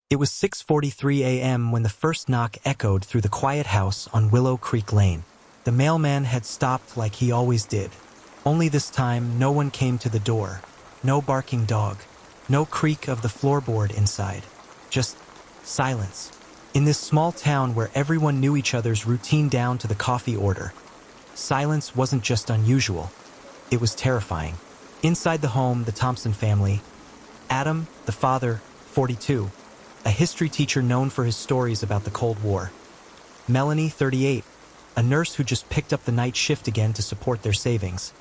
It was 6:43 a.m. when the first knock echoed through the quiet house on Willow Creek Lane. The mailman had stopped like he always did. Only this time, no one came to the door. No barking dog. No creak of the floorboard inside. Just silence. In this small town where everyone knew each other's routine down to the coffee order, silence wasn't just unusual. It was terrifying. Inside the home, the Thompson family, Adam, the father, 42, a history teacher known for his stories about the Cold War. Melanie, 38, a nurse who just picked up the night shift again to support their savings.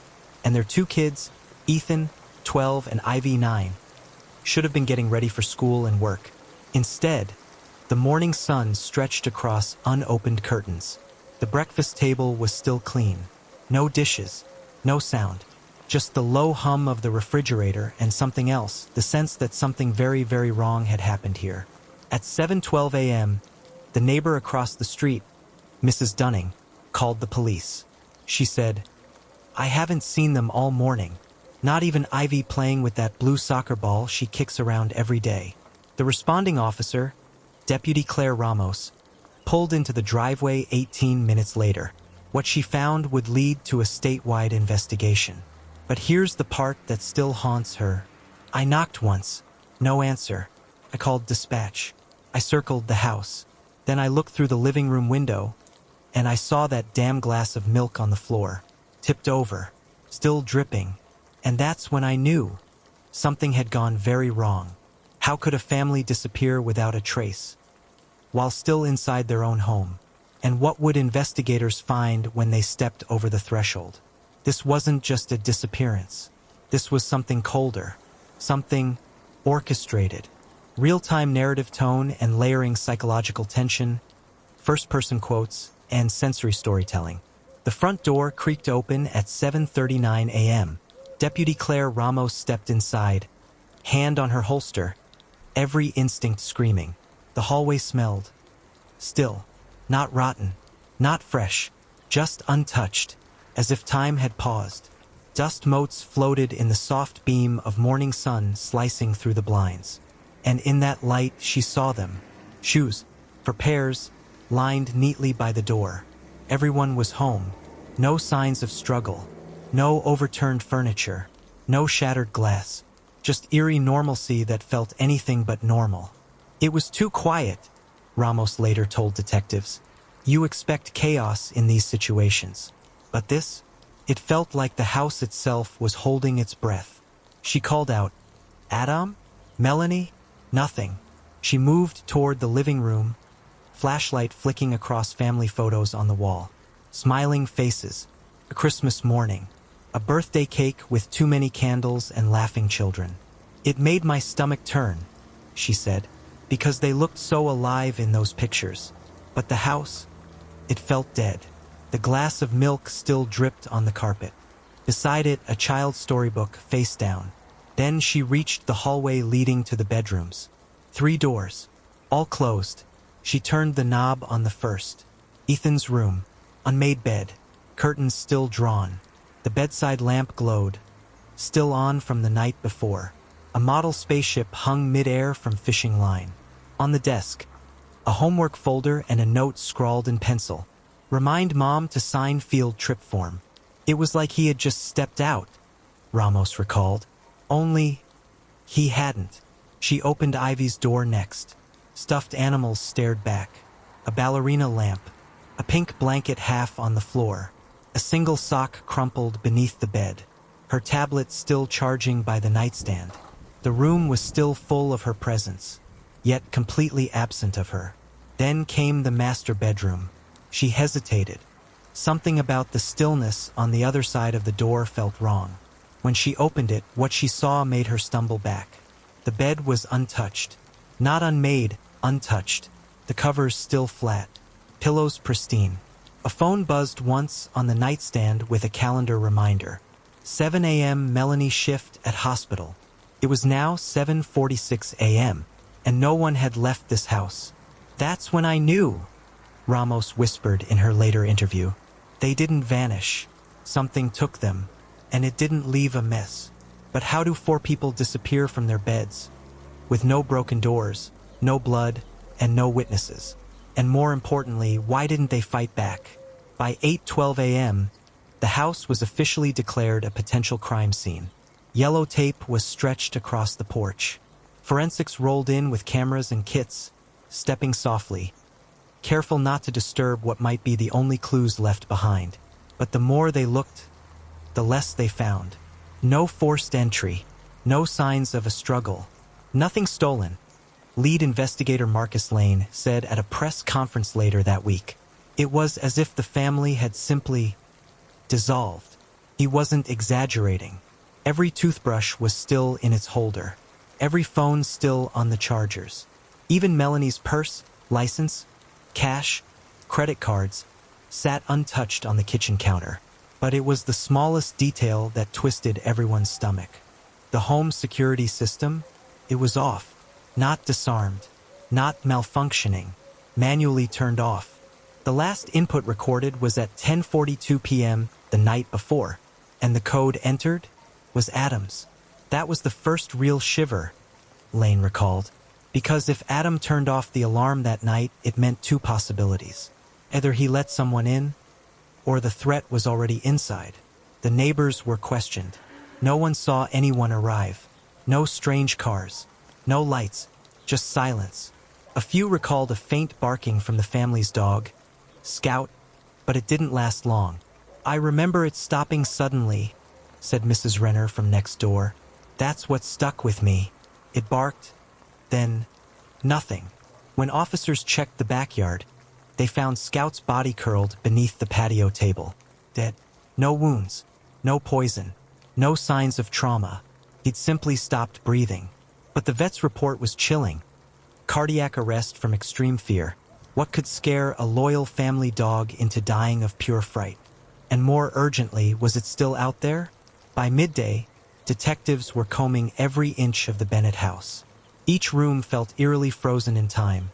And their two kids, Ethan, 12, and Ivy, 9, should have been getting ready for school and work. Instead, the morning sun stretched across unopened curtains. The breakfast table was still clean. No dishes, no sound. Just the low hum of the refrigerator and something else, the sense that something very, very wrong had happened here. At 7:12 a.m., the neighbor across the street, Mrs. Dunning, called the police. She said, "I haven't seen them all morning. Not even Ivy playing with that blue soccer ball she kicks around every day." The responding officer, Deputy Claire Ramos, pulled into the driveway 18 minutes later. What she found would lead to a statewide investigation. But here's the part that still haunts her. "I knocked once. No answer. I called dispatch. I circled the house. Then I looked through the living room window, and I saw that damn glass of milk on the floor, tipped over, still dripping. And that's when I knew something had gone very wrong. How could a family disappear without a trace, while still inside their own home? And what would investigators find when they stepped over the threshold? This wasn't just a disappearance. This was something colder, something orchestrated. Real-time narrative tone and layering psychological tension, first-person quotes, and sensory storytelling. The front door creaked open at 7:39 a.m. Deputy Claire Ramos stepped inside, hand on her holster, every instinct screaming. The hallway smelled. Still, not rotten, not fresh, just untouched, as if time had paused. Dust motes floated in the soft beam of morning sun slicing through the blinds. And in that light she saw them. Shoes, for pairs, lined neatly by the door. Everyone was home. No signs of struggle. No overturned furniture. No shattered glass. Just eerie normalcy that felt anything but normal. It was too quiet, Ramos later told detectives. You expect chaos in these situations. But this? It felt like the house itself was holding its breath. She called out, "Adam? Melanie?" Nothing. She moved toward the living room, flashlight flicking across family photos on the wall. Smiling faces. A Christmas morning. A birthday cake with too many candles and laughing children. "It made my stomach turn," she said, "because they looked so alive in those pictures. But the house, it felt dead." The glass of milk still dripped on the carpet. Beside it, a child's storybook, face down. Then she reached the hallway leading to the bedrooms. 3 doors, all closed. She turned the knob on the first. Ethan's room, unmade bed, curtains still drawn. The bedside lamp glowed, still on from the night before. A model spaceship hung mid-air from fishing line. On the desk, a homework folder and a note scrawled in pencil. "Remind Mom to sign field trip form." It was like he had just stepped out, Ramos recalled. Only he hadn't. She opened Ivy's door next. Stuffed animals stared back. A ballerina lamp. A pink blanket half on the floor. A single sock crumpled beneath the bed. Her tablet still charging by the nightstand. The room was still full of her presence, yet completely absent of her. Then came the master bedroom. She hesitated. Something about the stillness on the other side of the door felt wrong. When she opened it, what she saw made her stumble back. The bed was untouched. Not unmade, untouched. The covers still flat. Pillows pristine. A phone buzzed once on the nightstand with a calendar reminder. 7 a.m. Melanie shift at hospital. It was now 7:46 a.m., and no one had left this house. "That's when I knew," Ramos whispered in her later interview. "They didn't vanish. Something took them, and it didn't leave a mess." But how do 4 people disappear from their beds? With no broken doors, no blood, and no witnesses. And more importantly, why didn't they fight back? By 8:12 a.m., the house was officially declared a potential crime scene. Yellow tape was stretched across the porch. Forensics rolled in with cameras and kits, stepping softly, careful not to disturb what might be the only clues left behind. But the more they looked, the less they found. No forced entry, no signs of a struggle, nothing stolen. Lead investigator Marcus Lane said at a press conference later that week. It was as if the family had simply dissolved. He wasn't exaggerating. Every toothbrush was still in its holder. Every phone still on the chargers. Even Melanie's purse, license, cash, credit cards sat untouched on the kitchen counter. But it was the smallest detail that twisted everyone's stomach. The home security system, it was off. Not disarmed, not malfunctioning, manually turned off. The last input recorded was at 10:42 p.m. the night before, and the code entered was Adam's. That was the first real shiver, Lane recalled, because if Adam turned off the alarm that night, it meant two possibilities. Either he let someone in, or the threat was already inside. The neighbors were questioned. No one saw anyone arrive. No strange cars. No lights. Just silence. A few recalled a faint barking from the family's dog, Scout, but it didn't last long. "I remember it stopping suddenly," said Mrs. Renner from next door. "That's what stuck with me. It barked, then nothing." When officers checked the backyard, they found Scout's body curled beneath the patio table, dead. No wounds, no poison, no signs of trauma. He'd simply stopped breathing. But the vet's report was chilling. Cardiac arrest from extreme fear. What could scare a loyal family dog into dying of pure fright? And more urgently, was it still out there? By midday, detectives were combing every inch of the Bennett house. Each room felt eerily frozen in time.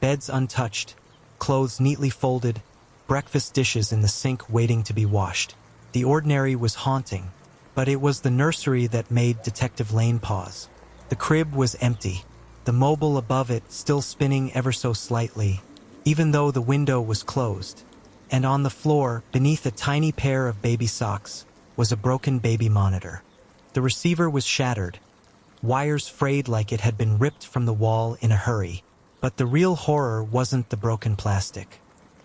Beds untouched, clothes neatly folded, breakfast dishes in the sink waiting to be washed. The ordinary was haunting, but it was the nursery that made Detective Lane pause. The crib was empty, the mobile above it still spinning ever so slightly, even though the window was closed. And on the floor, beneath a tiny pair of baby socks, was a broken baby monitor. The receiver was shattered, wires frayed like it had been ripped from the wall in a hurry. But the real horror wasn't the broken plastic.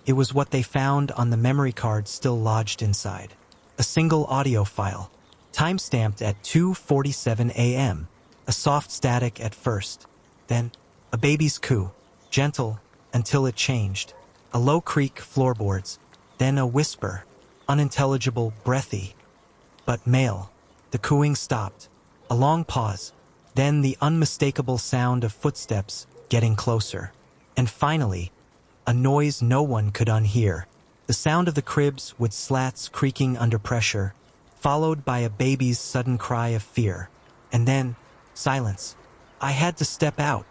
It was what they found on the memory card still lodged inside. A single audio file, time-stamped at 2:47 a.m., a soft static at first, then a baby's coo, gentle until it changed, a low creak floorboards, then a whisper, unintelligible, breathy, but male. The cooing stopped, a long pause, then the unmistakable sound of footsteps getting closer, and finally, a noise no one could unhear, the sound of the cribs with slats creaking under pressure, followed by a baby's sudden cry of fear, and then silence. "I had to step out,"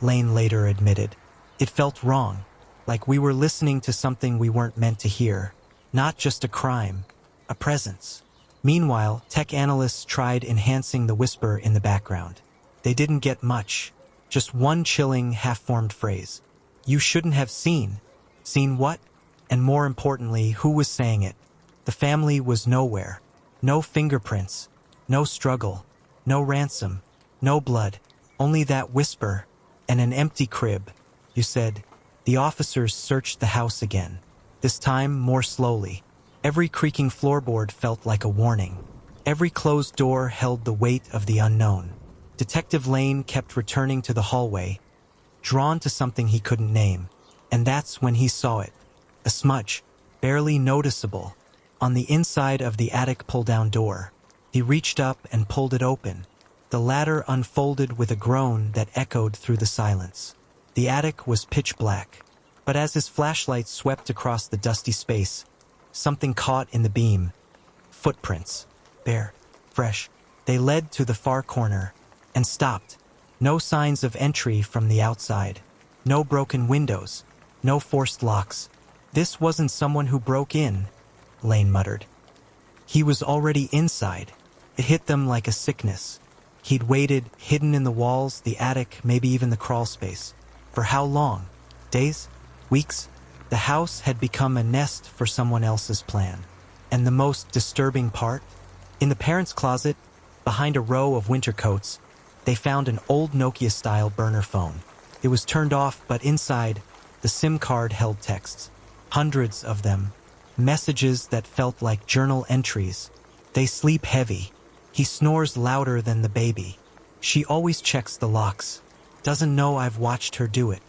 Lane later admitted. "It felt wrong, like we were listening to something we weren't meant to hear. Not just a crime, a presence." Meanwhile, tech analysts tried enhancing the whisper in the background. They didn't get much, just one chilling, half-formed phrase. "You shouldn't have seen." Seen what? And more importantly, who was saying it? The family was nowhere. No fingerprints, no struggle, no ransom, no blood, only that whisper and an empty crib. "You said." The officers searched the house again, this time more slowly. Every creaking floorboard felt like a warning. Every closed door held the weight of the unknown. Detective Lane kept returning to the hallway, drawn to something he couldn't name. And that's when he saw it. A smudge, barely noticeable, on the inside of the attic pull-down door. He reached up and pulled it open. The ladder unfolded with a groan that echoed through the silence. The attic was pitch black, but as his flashlight swept across the dusty space, something caught in the beam. Footprints. Bare. Fresh. They led to the far corner and stopped. No signs of entry from the outside. No broken windows. No forced locks. "This wasn't someone who broke in," Lane muttered. "He was already inside." It hit them like a sickness. He'd waited, hidden in the walls, the attic, maybe even the crawl space. For how long? Days? Weeks? The house had become a nest for someone else's plan. And the most disturbing part? In the parents' closet, behind a row of winter coats, they found an old Nokia-style burner phone. It was turned off, but inside, the SIM card held texts. Hundreds of them. Messages that felt like journal entries. They sleep heavy. He snores louder than the baby. She always checks the locks. Doesn't know I've watched her do it.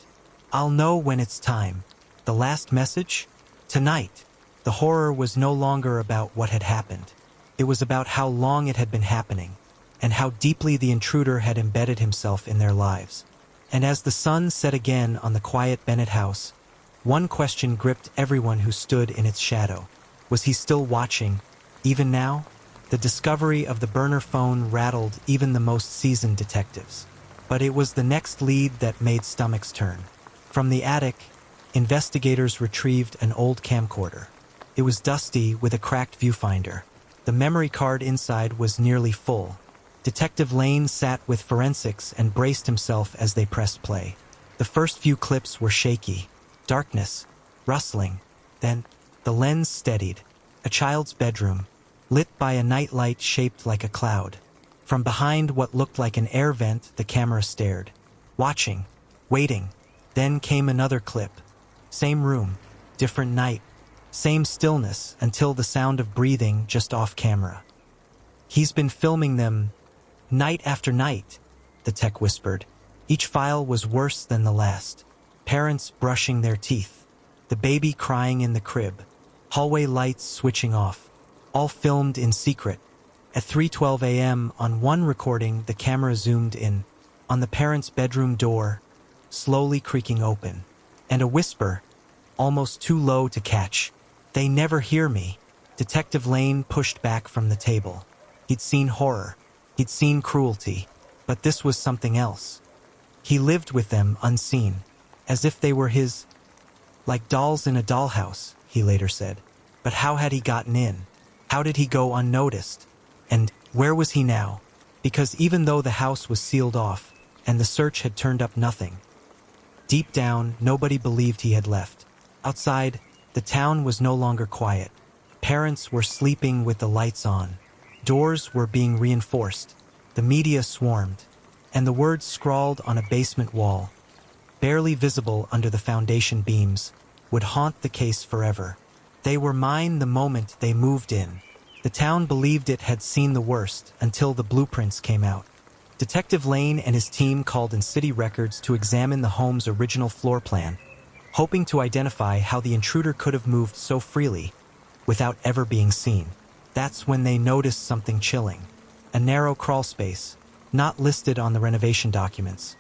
I'll know when it's time. The last message? Tonight. The horror was no longer about what had happened. It was about how long it had been happening, and how deeply the intruder had embedded himself in their lives. And as the sun set again on the quiet Bennett house, one question gripped everyone who stood in its shadow. Was he still watching, even now? The discovery of the burner phone rattled even the most seasoned detectives. But it was the next lead that made stomachs turn. From the attic, investigators retrieved an old camcorder. It was dusty with a cracked viewfinder. The memory card inside was nearly full. Detective Lane sat with forensics and braced himself as they pressed play. The first few clips were shaky. Darkness, rustling. Then, the lens steadied. A child's bedroom, lit by a nightlight shaped like a cloud. From behind what looked like an air vent, the camera stared. Watching, waiting. Then came another clip. Same room, different night. Same stillness until the sound of breathing just off camera. He's been filming them night after night, the tech whispered. Each file was worse than the last. Parents brushing their teeth. The baby crying in the crib. Hallway lights switching off. All filmed in secret. At 3:12 a.m. on one recording, the camera zoomed in on the parents' bedroom door, slowly creaking open. And a whisper, almost too low to catch. "They never hear me." Detective Lane pushed back from the table. He'd seen horror. He'd seen cruelty. But this was something else. He lived with them unseen, as if they were his. Like dolls in a dollhouse, he later said. But how had he gotten in? How did he go unnoticed? And where was he now? Because even though the house was sealed off, and the search had turned up nothing, deep down, nobody believed he had left. Outside, the town was no longer quiet. Parents were sleeping with the lights on. Doors were being reinforced. The media swarmed. And the words scrawled on a basement wall, barely visible under the foundation beams, would haunt the case forever. They were mine the moment they moved in. The town believed it had seen the worst until the blueprints came out. Detective Lane and his team called in city records to examine the home's original floor plan, hoping to identify how the intruder could have moved so freely without ever being seen. That's when they noticed something chilling. A narrow crawl space, not listed on the renovation documents,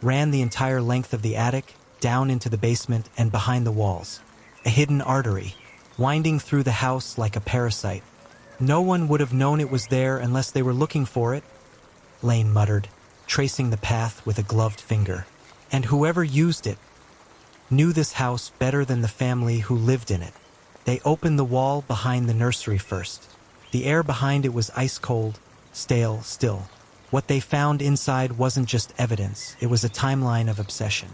ran the entire length of the attic, down into the basement and behind the walls. A hidden artery, winding through the house like a parasite. No one would have known it was there unless they were looking for it, Lane muttered, tracing the path with a gloved finger. And whoever used it knew this house better than the family who lived in it. They opened the wall behind the nursery first. The air behind it was ice-cold, stale, still. What they found inside wasn't just evidence, it was a timeline of obsession.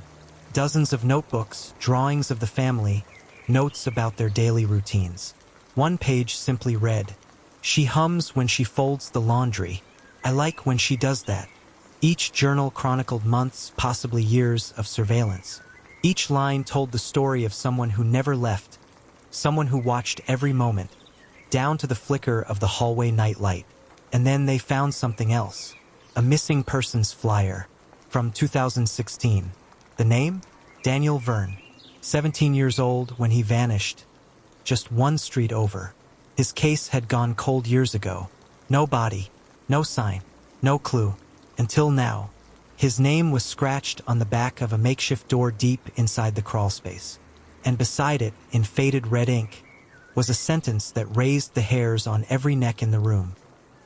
Dozens of notebooks, drawings of the family, notes about their daily routines. One page simply read, "She hums when she folds the laundry. I like when she does that." Each journal chronicled months, possibly years, of surveillance. Each line told the story of someone who never left, someone who watched every moment, down to the flicker of the hallway nightlight. And then they found something else. A missing persons flyer from 2016. The name? Daniel Verne. 17 years old when he vanished. Just one street over. His case had gone cold years ago. No body, no sign, no clue. Until now. His name was scratched on the back of a makeshift door deep inside the crawl space. And beside it, in faded red ink, was a sentence that raised the hairs on every neck in the room.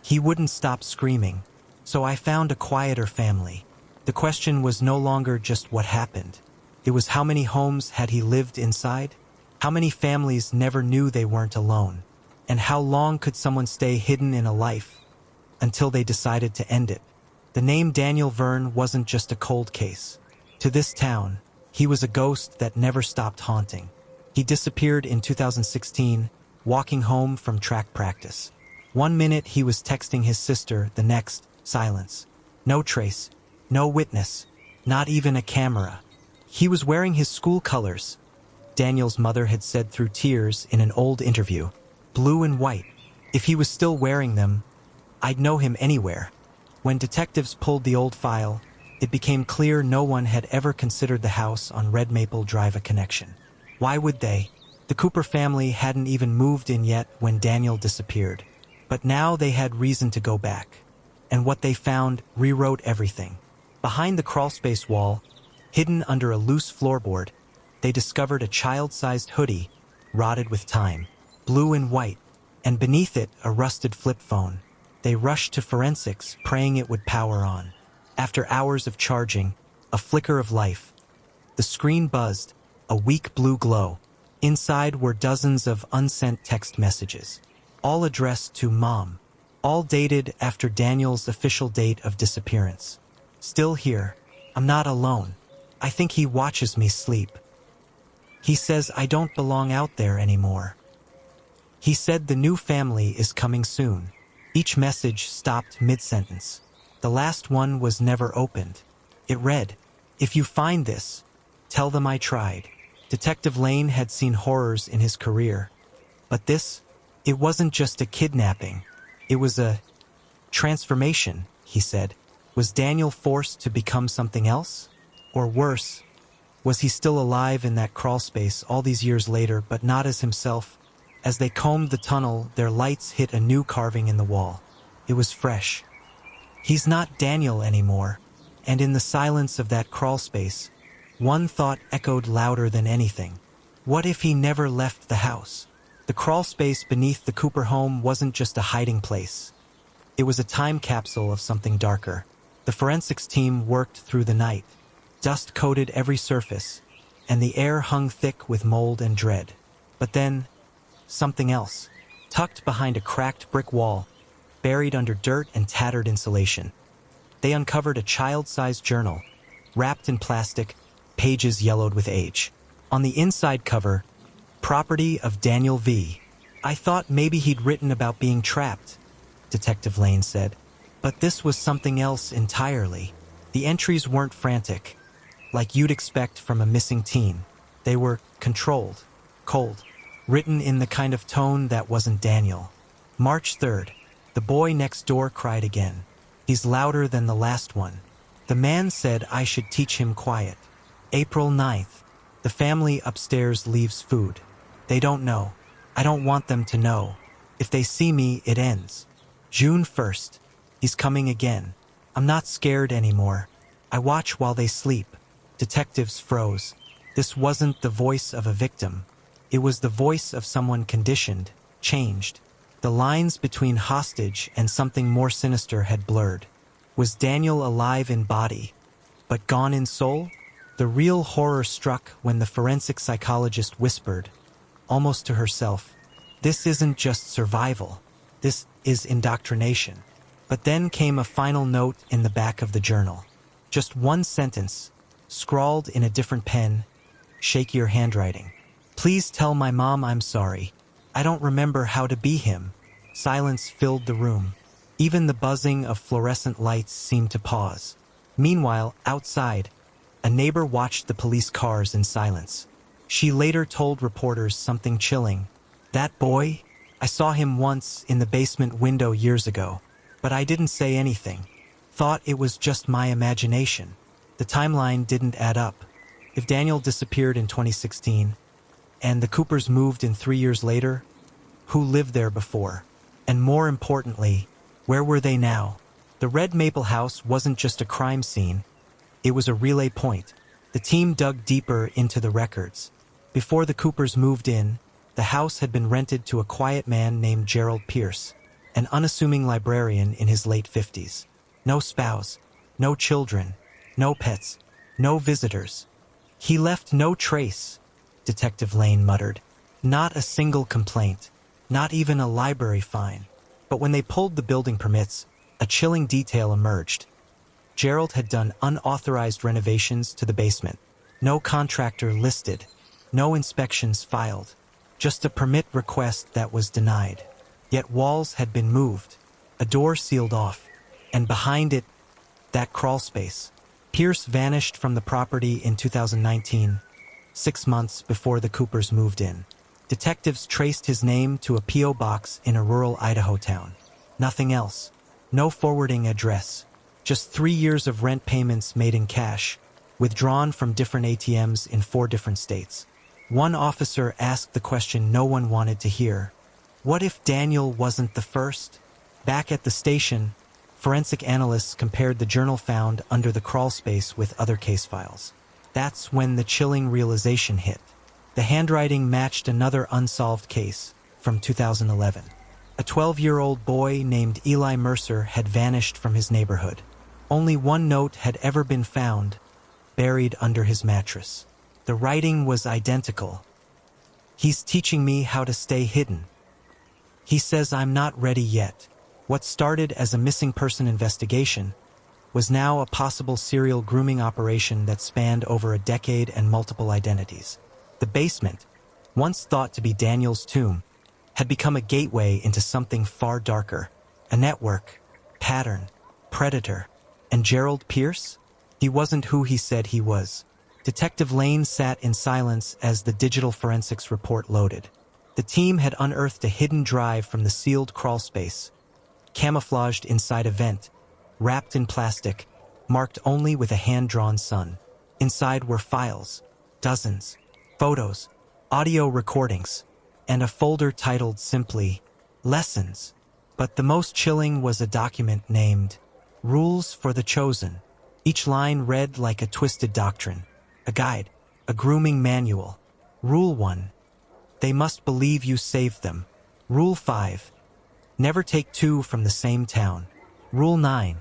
He wouldn't stop screaming, so I found a quieter family. The question was no longer just what happened. It was how many homes had he lived inside? How many families never knew they weren't alone? And how long could someone stay hidden in a life until they decided to end it? The name Daniel Verne wasn't just a cold case. To this town, he was a ghost that never stopped haunting. He disappeared in 2016, walking home from track practice. One minute he was texting his sister, the next, silence. No trace, no witness, not even a camera. He was wearing his school colors. Daniel's mother had said through tears in an old interview, blue and white. If he was still wearing them, I'd know him anywhere. When detectives pulled the old file, it became clear no one had ever considered the house on Red Maple Drive a connection. Why would they? The Cooper family hadn't even moved in yet when Daniel disappeared. But now they had reason to go back. And what they found rewrote everything. Behind the crawlspace wall, hidden under a loose floorboard, they discovered a child-sized hoodie, rotted with time, blue and white, and beneath it a rusted flip phone. They rushed to forensics, praying it would power on. After hours of charging, a flicker of life. The screen buzzed, a weak blue glow. Inside were dozens of unsent text messages, all addressed to Mom, all dated after Daniel's official date of disappearance. Still here. I'm not alone. I think he watches me sleep. He says I don't belong out there anymore. He said the new family is coming soon. Each message stopped mid-sentence. The last one was never opened. It read, "If you find this, tell them I tried." Detective Lane had seen horrors in his career. But this, it wasn't just a kidnapping. It was a transformation, he said. Was Daniel forced to become something else? Or worse, was he still alive in that crawlspace all these years later, but not as himself? As they combed the tunnel, their lights hit a new carving in the wall. It was fresh. He's not Daniel anymore. And in the silence of that crawlspace, one thought echoed louder than anything. What if he never left the house? The crawlspace beneath the Cooper home wasn't just a hiding place. It was a time capsule of something darker. The forensics team worked through the night. Dust coated every surface, and the air hung thick with mold and dread. But then, something else. Tucked behind a cracked brick wall, buried under dirt and tattered insulation. They uncovered a child-sized journal, wrapped in plastic, pages yellowed with age. On the inside cover, "Property of Daniel V." "I thought maybe he'd written about being trapped," Detective Lane said. But this was something else entirely. The entries weren't frantic, like you'd expect from a missing teen. They were controlled, cold, written in the kind of tone that wasn't Daniel. March 3rd, the boy next door cried again. He's louder than the last one. The man said I should teach him quiet. April 9th, the family upstairs leaves food. They don't know. I don't want them to know. If they see me, it ends. June 1st, he's coming again. I'm not scared anymore. I watch while they sleep. Detectives froze. This wasn't the voice of a victim. It was the voice of someone conditioned, changed. The lines between hostage and something more sinister had blurred. Was Daniel alive in body, but gone in soul? The real horror struck when the forensic psychologist whispered, almost to herself, "This isn't just survival. This is indoctrination." But then came a final note in the back of the journal. Just one sentence, scrawled in a different pen, shakier handwriting. "Please tell my mom I'm sorry. I don't remember how to be him." Silence filled the room. Even the buzzing of fluorescent lights seemed to pause. Meanwhile, outside, a neighbor watched the police cars in silence. She later told reporters something chilling. "That boy? I saw him once in the basement window years ago, but I didn't say anything. Thought it was just my imagination." The timeline didn't add up. If Daniel disappeared in 2016, and the Coopers moved in 3 years later, who lived there before? And more importantly, where were they now? The Red Maple house wasn't just a crime scene. It was a relay point. The team dug deeper into the records. Before the Coopers moved in, the house had been rented to a quiet man named Gerald Pierce, an unassuming librarian in his late 50s. No spouse, no children, no pets, no visitors. "He left no trace," Detective Lane muttered. "Not a single complaint, not even a library fine." But when they pulled the building permits, a chilling detail emerged. Gerald had done unauthorized renovations to the basement. No contractor listed, no inspections filed, just a permit request that was denied. Yet walls had been moved, a door sealed off, and behind it, that crawl space. Pierce vanished from the property in 2019, 6 months before the Coopers moved in. Detectives traced his name to a P.O. box in a rural Idaho town. Nothing else. No forwarding address. Just 3 years of rent payments made in cash, withdrawn from different ATMs in 4 different states. One officer asked the question no one wanted to hear. What if Daniel wasn't the first? Back at the station, forensic analysts compared the journal found under the crawl space with other case files. That's when the chilling realization hit. The handwriting matched another unsolved case from 2011. A 12-year-old boy named Eli Mercer had vanished from his neighborhood. Only one note had ever been found, buried under his mattress. The writing was identical. He's teaching me how to stay hidden. He says I'm not ready yet. What started as a missing person investigation was now a possible serial grooming operation that spanned over a decade and multiple identities. The basement, once thought to be Daniel's tomb, had become a gateway into something far darker. A network, pattern, predator. And Gerald Pierce? He wasn't who he said he was. Detective Lane sat in silence as the digital forensics report loaded. The team had unearthed a hidden drive from the sealed crawl space, camouflaged inside a vent, wrapped in plastic, marked only with a hand-drawn sun. Inside were files, dozens, photos, audio recordings, and a folder titled simply, Lessons. But the most chilling was a document named, Rules for the Chosen. Each line read like a twisted doctrine, a guide, a grooming manual. Rule 1. They must believe you saved them. Rule 5. Never take 2 from the same town. Rule 9.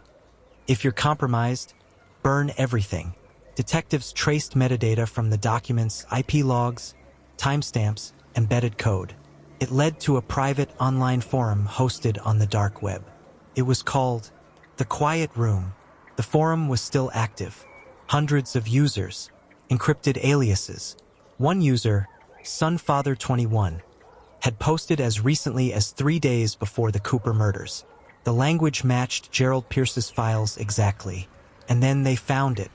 If you're compromised, burn everything. Detectives traced metadata from the document's IP logs, timestamps, embedded code. It led to a private online forum hosted on the dark web. It was called The Quiet Room. The forum was still active. Hundreds of users, encrypted aliases. One user, Sunfather21, had posted as recently as 3 days before the Cooper murders. The language matched Gerald Pierce's files exactly. And then they found it.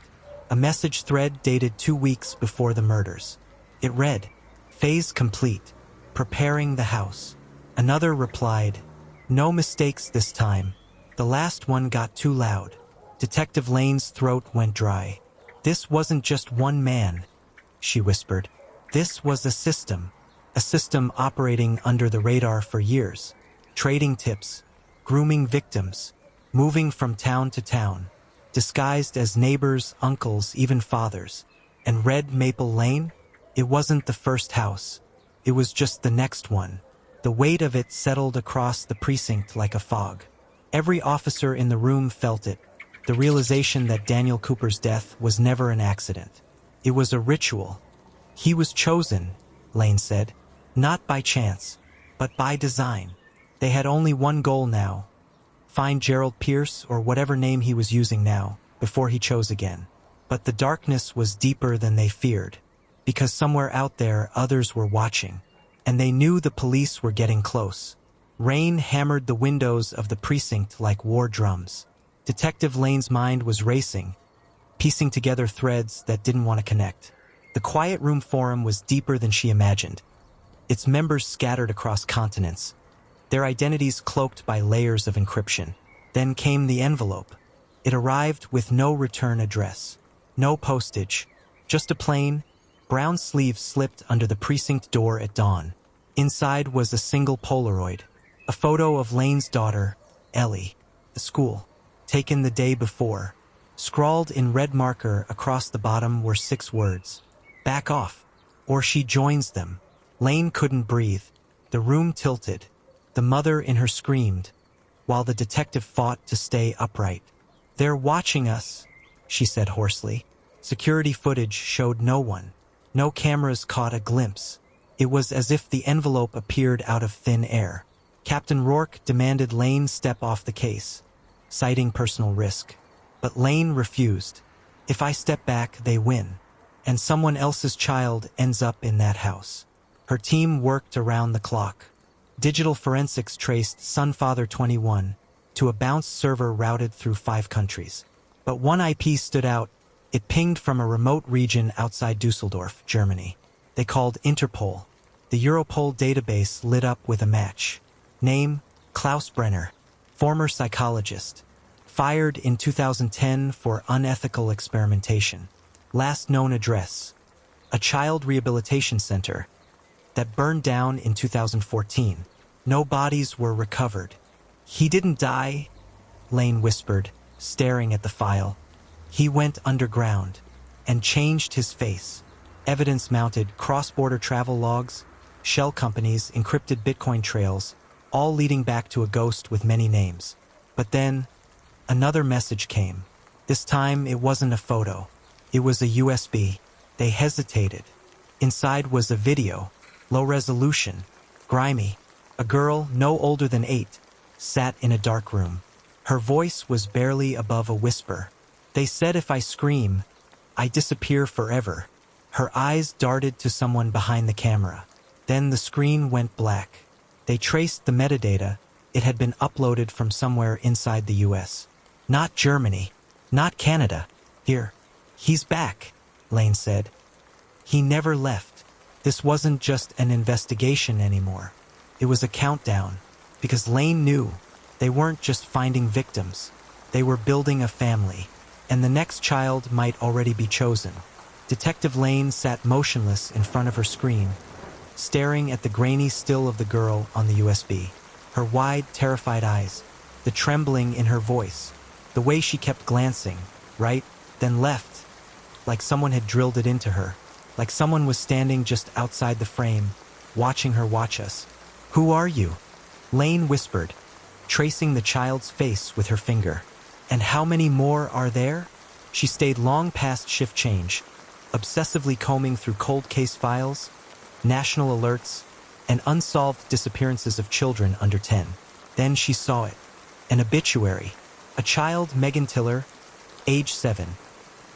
A message thread dated 2 weeks before the murders. It read, Phase complete. Preparing the house. Another replied, No mistakes this time. The last one got too loud. Detective Lane's throat went dry. This wasn't just one man, she whispered. This was a system operating under the radar for years. Trading tips, grooming victims, moving from town to town, disguised as neighbors, uncles, even fathers. And Red Maple Lane? It wasn't the first house. It was just the next one. The weight of it settled across the precinct like a fog. Every officer in the room felt it, the realization that Daniel Cooper's death was never an accident. It was a ritual. He was chosen, Lane said, not by chance, but by design. They had only one goal now, find Gerald Pierce or whatever name he was using now, before he chose again. But the darkness was deeper than they feared, because somewhere out there others were watching, and they knew the police were getting close. Rain hammered the windows of the precinct like war drums. Detective Lane's mind was racing, piecing together threads that didn't want to connect. The Quiet Room forum was deeper than she imagined. Its members scattered across continents, their identities cloaked by layers of encryption. Then came the envelope. It arrived with no return address, no postage, just a plain, brown sleeve slipped under the precinct door at dawn. Inside was a single Polaroid, a photo of Lane's daughter, Ellie, the school, taken the day before. Scrawled in red marker across the bottom were 6 words. Back off, or she joins them. Lane couldn't breathe. The room tilted. The mother in her screamed, while the detective fought to stay upright. They're watching us, she said hoarsely. Security footage showed no one. No cameras caught a glimpse. It was as if the envelope appeared out of thin air. Captain Rourke demanded Lane step off the case, citing personal risk. But Lane refused. If I step back, they win. And someone else's child ends up in that house. Her team worked around the clock. Digital forensics traced Sunfather 21 to a bounce server routed through 5 countries. But one IP stood out. It pinged from a remote region outside Dusseldorf, Germany. They called Interpol. The Europol database lit up with a match. Name, Klaus Brenner, former psychologist. Fired in 2010 for unethical experimentation. Last known address, a child rehabilitation center that burned down in 2014. No bodies were recovered. He didn't die, Lane whispered, staring at the file. He went underground and changed his face. Evidence mounted cross-border travel logs, shell companies, encrypted Bitcoin trails, all leading back to a ghost with many names. But then, another message came. This time, it wasn't a photo. It was a USB. They hesitated. Inside was a video, low resolution, grimy. A girl, no older than 8, sat in a dark room. Her voice was barely above a whisper. They said if I scream, I disappear forever. Her eyes darted to someone behind the camera. Then the screen went black. They traced the metadata. It had been uploaded from somewhere inside the US. Not Germany. Not Canada. Here. He's back, Lane said. He never left. This wasn't just an investigation anymore. It was a countdown, because Lane knew they weren't just finding victims. They were building a family, and the next child might already be chosen. Detective Lane sat motionless in front of her screen, staring at the grainy still of the girl on the USB. Her wide, terrified eyes, the trembling in her voice, the way she kept glancing, right, then left, like someone had drilled it into her, like someone was standing just outside the frame, watching her watch us. Who are you? Lane whispered, tracing the child's face with her finger. And how many more are there? She stayed long past shift change, obsessively combing through cold case files, national alerts, and unsolved disappearances of children under 10. Then she saw it. An obituary. A child, Megan Tiller, age 7.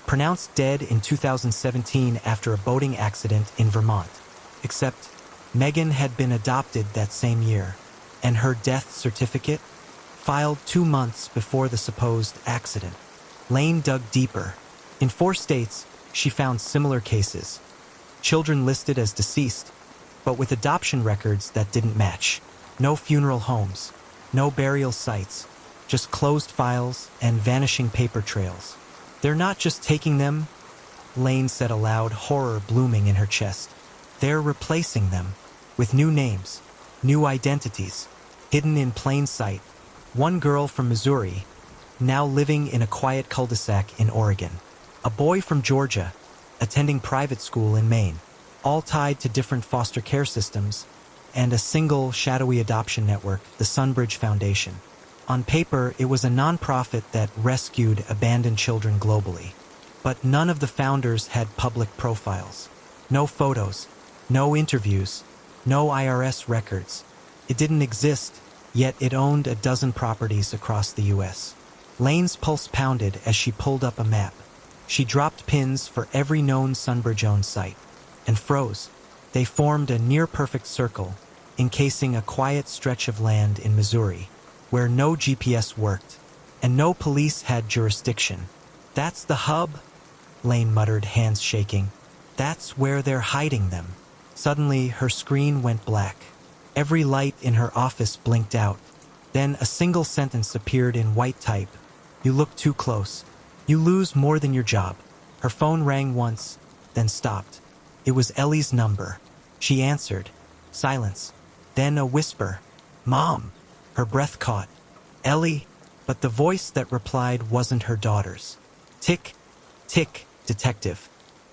Pronounced dead in 2017 after a boating accident in Vermont. Except, Megan had been adopted that same year, and her death certificate filed 2 months before the supposed accident. Lane dug deeper. In 4 states, she found similar cases. Children listed as deceased, but with adoption records that didn't match. No funeral homes, no burial sites, just closed files and vanishing paper trails. They're not just taking them, Lane said aloud, horror blooming in her chest. They're replacing them with new names, new identities, hidden in plain sight. One girl from Missouri, now living in a quiet cul-de-sac in Oregon. A boy from Georgia, attending private school in Maine, all tied to different foster care systems, and a single shadowy adoption network, the Sunbridge Foundation. On paper, it was a nonprofit that rescued abandoned children globally. But none of the founders had public profiles. No photos, no interviews, no IRS records. It didn't exist, yet it owned a dozen properties across the US. Lane's pulse pounded as she pulled up a map. She dropped pins for every known Sunbridge-owned site, and froze. They formed a near-perfect circle, encasing a quiet stretch of land in Missouri, where no GPS worked, and no police had jurisdiction. That's the hub, Lane muttered, hands shaking. That's where they're hiding them. Suddenly, her screen went black. Every light in her office blinked out. Then a single sentence appeared in white type. You look too close. You lose more than your job. Her phone rang once, then stopped. It was Ellie's number. She answered. Silence. Then a whisper. Mom. Her breath caught. Ellie. But the voice that replied wasn't her daughter's. Tick. Tick, detective.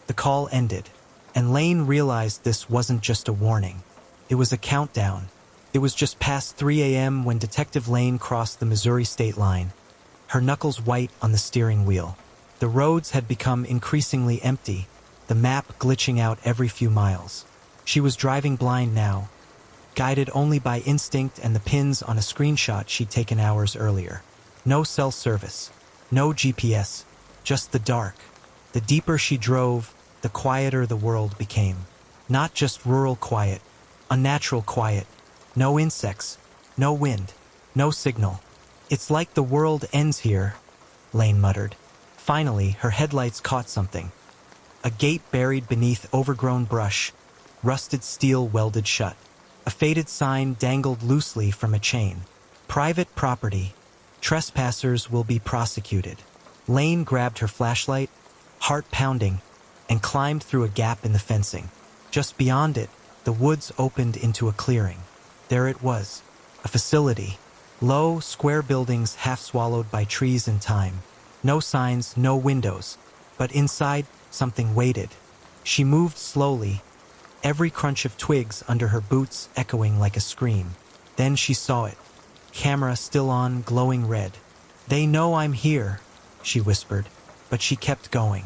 The call ended, and Lane realized this wasn't just a warning. It was a countdown. It was just past 3 a.m. when Detective Lane crossed the Missouri state line, her knuckles white on the steering wheel. The roads had become increasingly empty, the map glitching out every few miles. She was driving blind now, guided only by instinct and the pins on a screenshot she'd taken hours earlier. No cell service. No GPS, just the dark. The deeper she drove, the quieter the world became. Not just rural quiet, unnatural quiet. No insects, no wind, no signal. It's like the world ends here, Lane muttered. Finally, her headlights caught something. A gate buried beneath overgrown brush, rusted steel welded shut. A faded sign dangled loosely from a chain. Private property. Trespassers will be prosecuted. Lane grabbed her flashlight, heart pounding, and climbed through a gap in the fencing. Just beyond it, the woods opened into a clearing. There it was, a facility. Low, square buildings half swallowed by trees and time. No signs, no windows. But inside, something waited. She moved slowly, every crunch of twigs under her boots echoing like a scream. Then she saw it. Camera still on, glowing red. "They know I'm here," she whispered, but she kept going.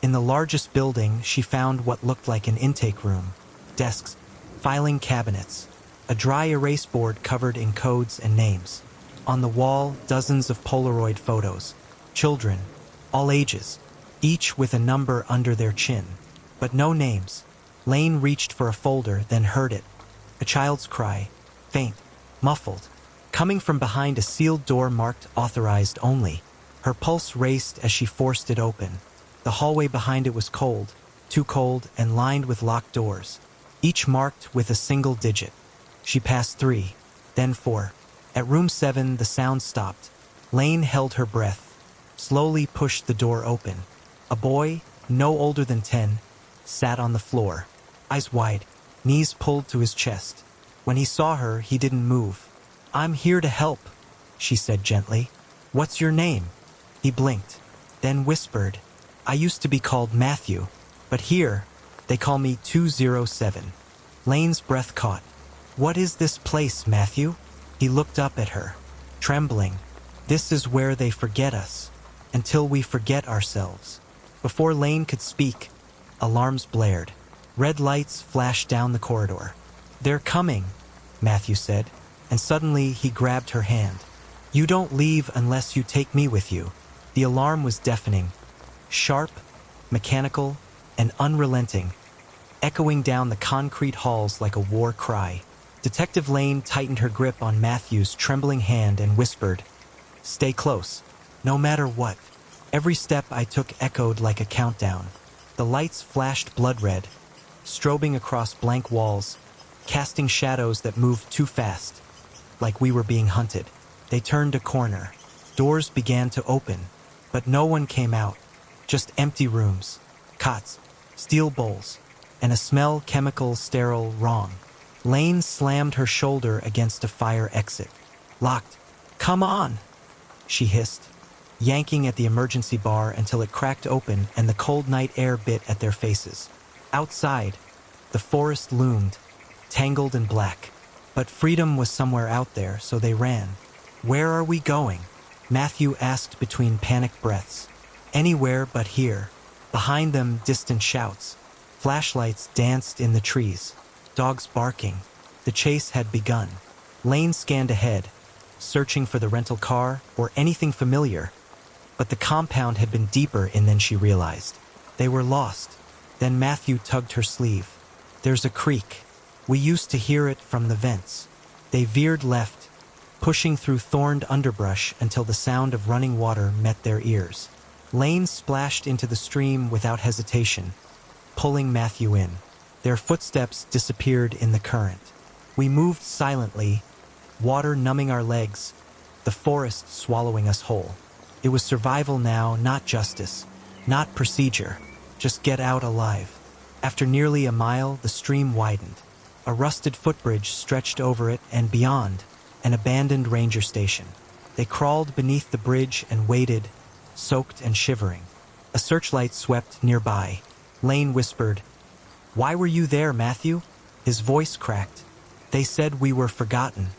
In the largest building, she found what looked like an intake room. Desks, filing cabinets, a dry erase board covered in codes and names. On the wall, dozens of Polaroid photos. Children, all ages, each with a number under their chin. But no names. Lane reached for a folder, then heard it. A child's cry, faint, muffled, coming from behind a sealed door marked authorized only. Her pulse raced as she forced it open. The hallway behind it was cold, too cold, and lined with locked doors, each marked with a single digit. She passed 3, then 4. At room 7, the sound stopped. Lane held her breath, slowly pushed the door open. A boy, no older than 10, sat on the floor, eyes wide, knees pulled to his chest. When he saw her, he didn't move. "I'm here to help," she said gently. "What's your name?" He blinked, then whispered, "I used to be called Matthew, but here, they call me 207. Lane's breath caught. "What is this place, Matthew?" He looked up at her, trembling. "This is where they forget us, until we forget ourselves." Before Lane could speak, alarms blared. Red lights flashed down the corridor. "They're coming," Matthew said, and suddenly he grabbed her hand. "You don't leave unless you take me with you." The alarm was deafening, sharp, mechanical, and unrelenting, echoing down the concrete halls like a war cry. Detective Lane tightened her grip on Matthew's trembling hand and whispered, "Stay close, no matter what." Every step I took echoed like a countdown. The lights flashed blood red, strobing across blank walls, casting shadows that moved too fast, like we were being hunted. They turned a corner. Doors began to open, but no one came out. Just empty rooms, cots, steel bowls, and a smell chemical, sterile, wrong. Lane slammed her shoulder against a fire exit. "Locked. Come on," she hissed, yanking at the emergency bar until it cracked open and the cold night air bit at their faces. Outside, the forest loomed, tangled and black. But freedom was somewhere out there, so they ran. "Where are we going?" Matthew asked between panicked breaths. "Anywhere but here." Behind them, distant shouts. Flashlights danced in the trees. Dogs barking. The chase had begun. Lane scanned ahead, searching for the rental car or anything familiar. But the compound had been deeper in than she realized. They were lost. Then Matthew tugged her sleeve. "There's a creek. We used to hear it from the vents." They veered left, pushing through thorned underbrush until the sound of running water met their ears. Lane splashed into the stream without hesitation, pulling Matthew in. Their footsteps disappeared in the current. We moved silently, water numbing our legs, the forest swallowing us whole. It was survival now, not justice, not procedure, just get out alive. After nearly a mile, the stream widened. A rusted footbridge stretched over it, and beyond, an abandoned ranger station. They crawled beneath the bridge and waited, soaked and shivering. A searchlight swept nearby. Lane whispered, "Why were you there, Matthew?" His voice cracked. "They said we were forgotten.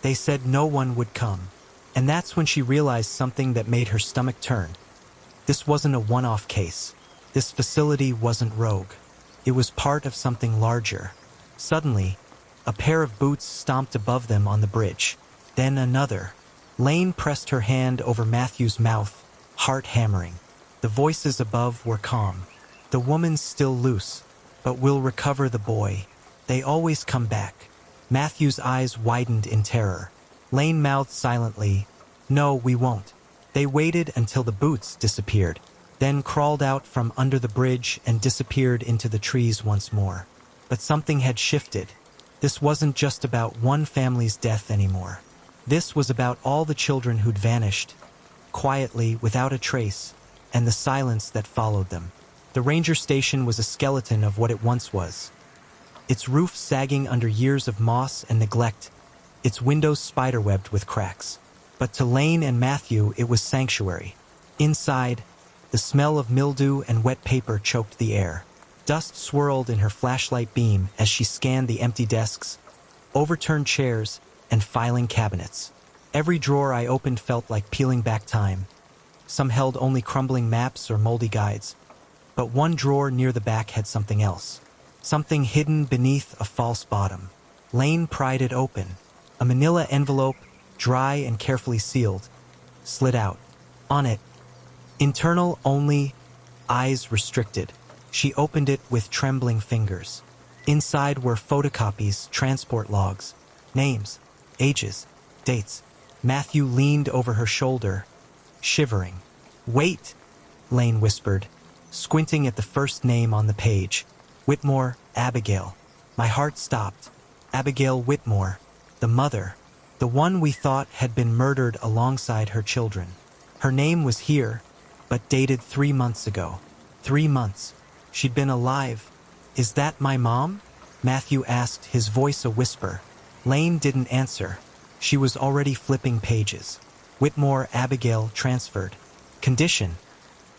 They said no one would come." And that's when she realized something that made her stomach turn. This wasn't a one-off case. This facility wasn't rogue. It was part of something larger. Suddenly, a pair of boots stomped above them on the bridge. Then another. Lane pressed her hand over Matthew's mouth, heart hammering. The voices above were calm. The woman's still loose, but we'll recover the boy. They always come back. Matthew's eyes widened in terror. Lane mouthed silently, "No, we won't." They waited until the boots disappeared, then crawled out from under the bridge and disappeared into the trees once more. But something had shifted. This wasn't just about one family's death anymore. This was about all the children who'd vanished, quietly, without a trace, and the silence that followed them. The ranger station was a skeleton of what it once was. Its roof sagging under years of moss and neglect, its windows spiderwebbed with cracks. But to Lane and Matthew, it was sanctuary. Inside, the smell of mildew and wet paper choked the air. Dust swirled in her flashlight beam as she scanned the empty desks, overturned chairs, and filing cabinets. Every drawer I opened felt like peeling back time. Some held only crumbling maps or moldy guides, but one drawer near the back had something else. Something hidden beneath a false bottom. Lane pried it open. A manila envelope, dry and carefully sealed, slid out. On it, internal only, eyes restricted. She opened it with trembling fingers. Inside were photocopies, transport logs, names, ages, dates. Matthew leaned over her shoulder, shivering. "Wait," Lane whispered, squinting at the first name on the page. "Whitmore, Abigail." My heart stopped. Abigail Whitmore, the mother, the one we thought had been murdered alongside her children. Her name was here, but dated 3 months ago. 3 months. She'd been alive. "Is that my mom?" Matthew asked, his voice a whisper. Lane didn't answer. She was already flipping pages. Whitmore, Abigail, transferred. Condition: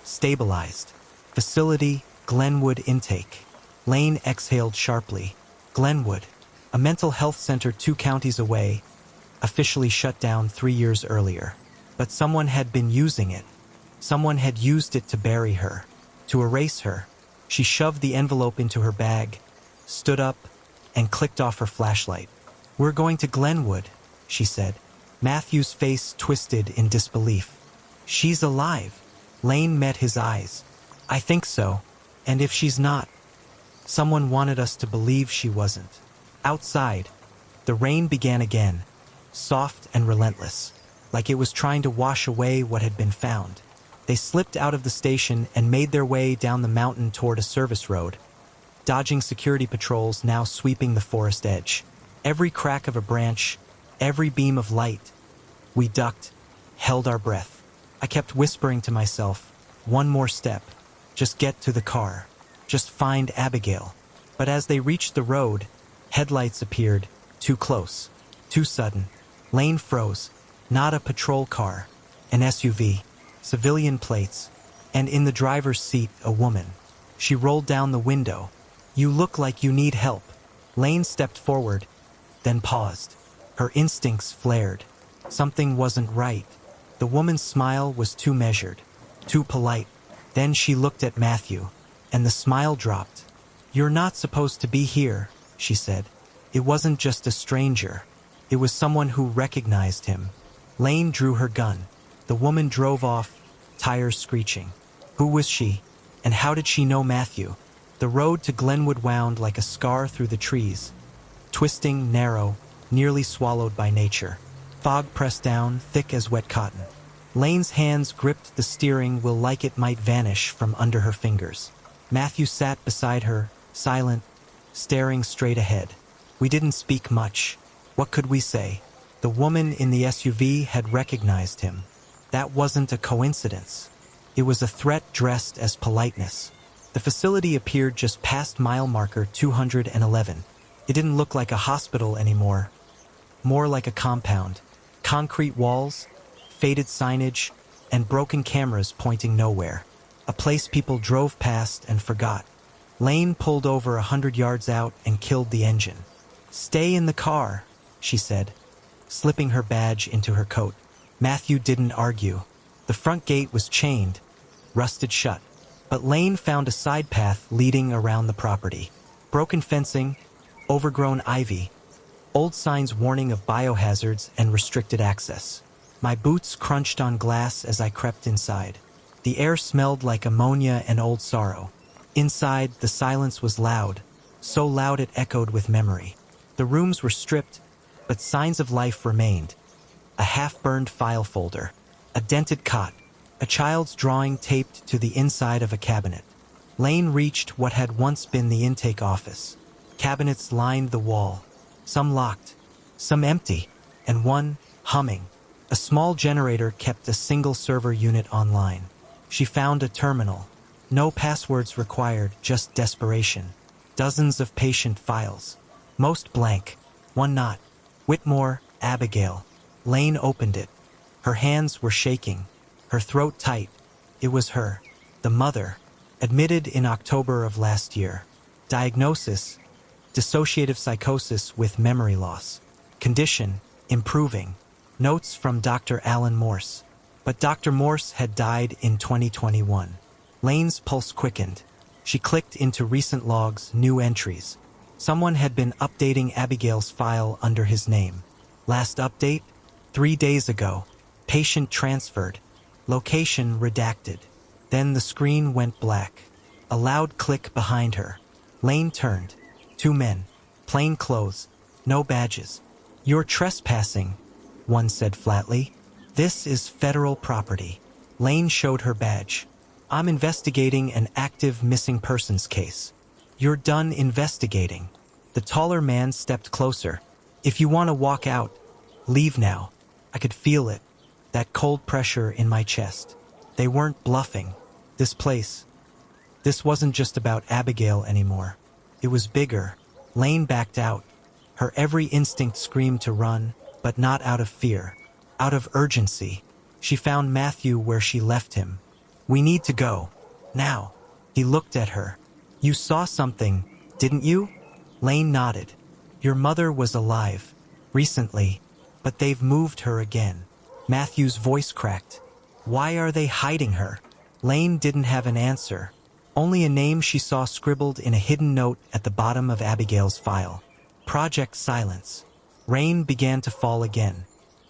stabilized. Facility: Glenwood intake. Lane exhaled sharply. Glenwood, a mental health center 2 counties away, officially shut down 3 years earlier. But someone had been using it. Someone had used it to bury her, to erase her. She shoved the envelope into her bag, stood up, and clicked off her flashlight. "We're going to Glenwood," she said. Matthew's face twisted in disbelief. "She's alive." Lane met his eyes. "I think so. And if she's not, someone wanted us to believe she wasn't." Outside, the rain began again, soft and relentless, like it was trying to wash away what had been found. They slipped out of the station and made their way down the mountain toward a service road, dodging security patrols now sweeping the forest edge. Every crack of a branch, every beam of light. We ducked, held our breath. I kept whispering to myself, "One more step. Just get to the car. Just find Abigail." But as they reached the road, headlights appeared, too close, too sudden. Lane froze. Not a patrol car, an SUV, civilian plates, and in the driver's seat, a woman. She rolled down the window. "You look like you need help." Lane stepped forward, then paused. Her instincts flared. Something wasn't right. The woman's smile was too measured, too polite. Then she looked at Matthew, and the smile dropped. "You're not supposed to be here," she said. It wasn't just a stranger. It was someone who recognized him. Lane drew her gun. The woman drove off, tires screeching. Who was she? And how did she know Matthew? The road to Glenwood wound like a scar through the trees, twisting, narrow, nearly swallowed by nature. Fog pressed down, thick as wet cotton. Lane's hands gripped the steering wheel like it might vanish from under her fingers. Matthew sat beside her, silent, staring straight ahead. We didn't speak much. What could we say? The woman in the SUV had recognized him. That wasn't a coincidence. It was a threat dressed as politeness. The facility appeared just past mile marker 211. It didn't look like a hospital anymore. More like a compound. Concrete walls, faded signage, and broken cameras pointing nowhere. A place people drove past and forgot. Lane pulled over 100 yards out and killed the engine. "Stay in the car," she said, slipping her badge into her coat. Matthew didn't argue. The front gate was chained, rusted shut. But Lane found a side path leading around the property. Broken fencing, overgrown ivy, old signs warning of biohazards and restricted access. My boots crunched on glass as I crept inside. The air smelled like ammonia and old sorrow. Inside, the silence was loud, so loud it echoed with memory. The rooms were stripped, but signs of life remained. A half-burned file folder, a dented cot, a child's drawing taped to the inside of a cabinet. Lane reached what had once been the intake office. Cabinets lined the wall, some locked, some empty, and one humming. A small generator kept a single server unit online. She found a terminal. No passwords required, just desperation. Dozens of patient files. Most blank. One not. Whitmore, Abigail. Lane opened it. Her hands were shaking. Her throat tight. It was her. The mother. Admitted in October of last year. Diagnosis: dissociative psychosis with memory loss. Condition: improving. Notes from Dr. Alan Morse. But Dr. Morse had died in 2021. Lane's pulse quickened. She clicked into recent logs, new entries. Someone had been updating Abigail's file under his name. Last update? 3 days ago. Patient transferred. Location redacted. Then the screen went black. A loud click behind her. Lane turned. 2 men. Plain clothes. No badges. "You're trespassing," one said flatly. "This is federal property." Lane showed her badge. "I'm investigating an active missing persons case." "You're done investigating." The taller man stepped closer. "If you want to walk out, leave now." I could feel it, that cold pressure in my chest. They weren't bluffing. This wasn't just about Abigail anymore. It was bigger. Lane backed out. Her every instinct screamed to run, but not out of fear. Out of urgency. She found Matthew where she left him. "We need to go. Now." He looked at her. "You saw something, didn't you?" Lane nodded. "Your mother was alive. Recently. But they've moved her again." Matthew's voice cracked. "Why are they hiding her?" Lane didn't have an answer. Only a name she saw scribbled in a hidden note at the bottom of Abigail's file. Project Silence. Rain began to fall again.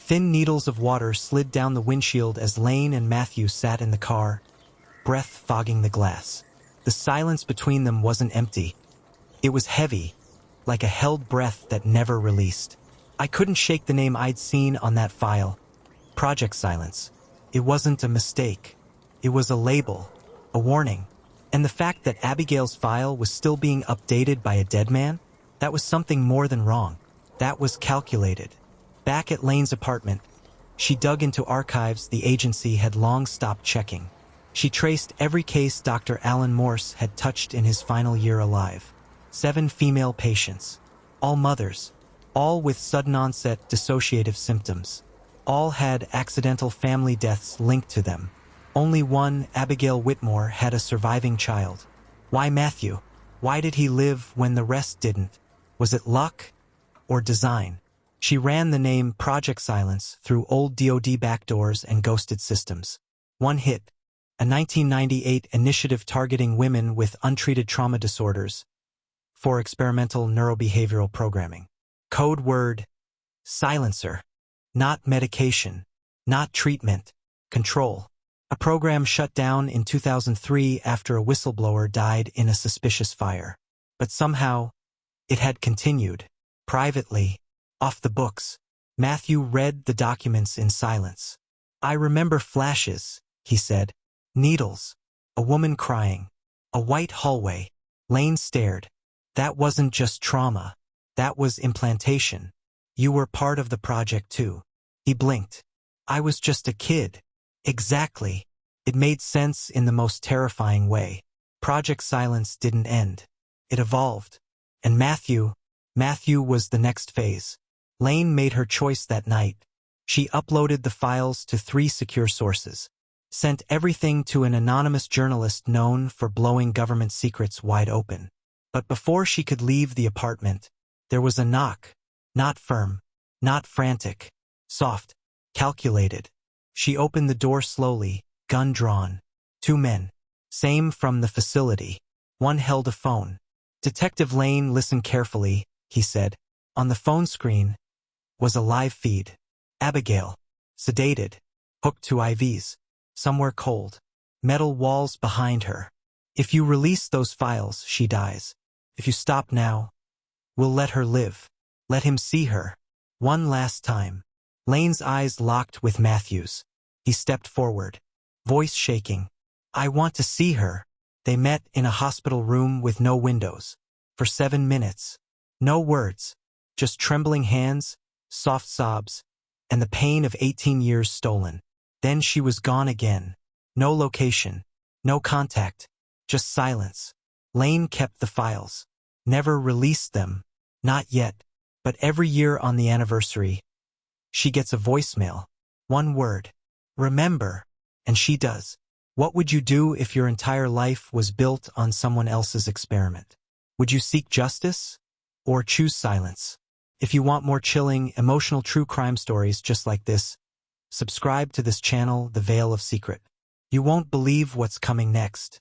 Thin needles of water slid down the windshield as Lane and Matthew sat in the car, breath fogging the glass. The silence between them wasn't empty. It was heavy, like a held breath that never released. I couldn't shake the name I'd seen on that file. Project Silence. It wasn't a mistake. It was a label, a warning. And the fact that Abigail's file was still being updated by a dead man, that was something more than wrong. That was calculated. Back at Lane's apartment, she dug into archives the agency had long stopped checking. She traced every case Dr. Alan Morse had touched in his final year alive. 7 female patients. All mothers. All with sudden-onset dissociative symptoms. All had accidental family deaths linked to them. Only one, Abigail Whitmore, had a surviving child. Why Matthew? Why did he live when the rest didn't? Was it luck or design? She ran the name Project Silence through old DoD backdoors and ghosted systems. One hit, a 1998 initiative targeting women with untreated trauma disorders for experimental neurobehavioral programming. Code word: silencer. Not medication. Not treatment. Control. A program shut down in 2003 after a whistleblower died in a suspicious fire. But somehow, it had continued. Privately. Off the books. Matthew read the documents in silence. "I remember flashes," he said. "Needles. A woman crying. A white hallway." Lane stared. "That wasn't just trauma. That was implantation. You were part of the project too." He blinked. "I was just a kid." Exactly. It made sense in the most terrifying way. Project Silence didn't end. It evolved. And Matthew was the next phase. Lane made her choice that night. She uploaded the files to 3 secure sources. Sent everything to an anonymous journalist known for blowing government secrets wide open. But before she could leave the apartment, there was a knock. Not firm. Not frantic. Soft. Calculated. She opened the door slowly, gun drawn. 2 men. Same from the facility. One held a phone. Detective Lane listened carefully, he said. On the phone screen was a live feed. Abigail. Sedated. Hooked to IVs. Somewhere cold. Metal walls behind her. If you release those files, she dies. If you stop now, we'll let her live. Let him see her. One last time. Lane's eyes locked with Matthew's. He stepped forward, voice shaking. I want to see her. They met in a hospital room with no windows. For 7 minutes. No words. Just trembling hands, soft sobs, and the pain of 18 years stolen. Then she was gone again. No location. No contact. Just silence. Lane kept the files. Never released them. Not yet. But every year on the anniversary, she gets a voicemail. One word. Remember. And she does. What would you do if your entire life was built on someone else's experiment? Would you seek justice? Or choose silence? If you want more chilling, emotional true crime stories just like this, subscribe to this channel, The Veil of Secret. You won't believe what's coming next.